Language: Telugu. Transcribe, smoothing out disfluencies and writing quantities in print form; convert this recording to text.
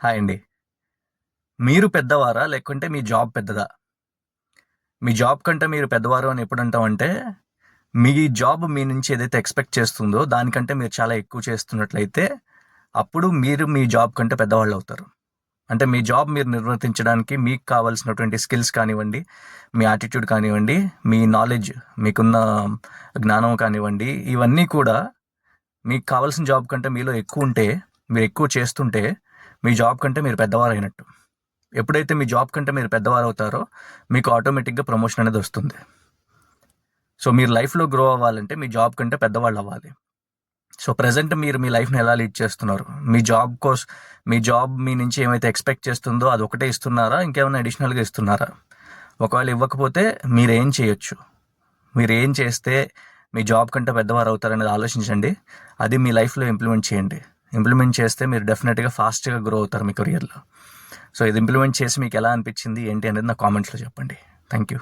హాయ్ అండి. మీరు పెద్దవారా? లేకుంటే మీ జాబ్ పెద్దదా? మీ జాబ్ కంటే మీరు పెద్దవారు అని ఎప్పుడంటామంటే, మీ జాబ్ మీ నుంచి ఏదైతే ఎక్స్‌పెక్ట్ చేస్తుందో, దానికంటే మీరు చాలా ఎక్కువ చేస్తున్నట్లయితే, అప్పుడు మీరు మీ జాబ్ కంటే పెద్దవాళ్ళవుతారు. అంటే మీ జాబ్ మీరు నిర్వర్తించడానికి మీకు కావాల్సినటువంటి స్కిల్స్ కానివ్వండి, మీ యాటిట్యూడ్ కానివ్వండి, మీ నాలెడ్జ్, మీకున్న జ్ఞానం కానివ్వండి, ఇవన్నీ కూడా మీకు కావాల్సిన జాబ్ కంటే మీలో ఎక్కువుంటే, మీరు ఎక్కువ చేస్తుంటే, మీ జాబ్ కంటే మీరు పెద్దవారైనట్టు. ఎప్పుడైతే మీ జాబ్ కంటే మీరు పెద్దవారవుతారో మీకు ఆటోమేటిక్గా ప్రమోషన్ అనేది వస్తుంది. సో మీరు లైఫ్లో గ్రో అవ్వాలంటే మీ జాబ్ కంటే పెద్దవాళ్ళు అవ్వాలి. సో ప్రజెంట్ మీరు మీ లైఫ్ని ఎలా లీడ్ చేస్తున్నారు? మీ జాబ్ మీ నుంచి ఏమైతే ఎక్స్పెక్ట్ చేస్తుందో అది ఒకటే ఇస్తున్నారా? ఇంకేమైనా అడిషనల్గా ఇస్తున్నారా? ఒకవేళ ఇవ్వకపోతే మీరు ఏం చేయొచ్చు? మీరు ఏం చేస్తే మీ జాబ్ కంటే పెద్దవారు అవుతారనేది ఆలోచించండి. అది మీ లైఫ్లో ఇంప్లిమెంట్ చేయండి. ఇంప్లిమెంట్ చేస్తే మీరు డెఫినెట్గా ఫాస్ట్గా గ్రో అవుతారు మీ కెరియర్లో. సో ఇది ఇంప్లిమెంట్ చేసి మీకు ఎలా అనిపించింది ఏంటి అనేది నా కామెంట్స్లో చెప్పండి. Thank you.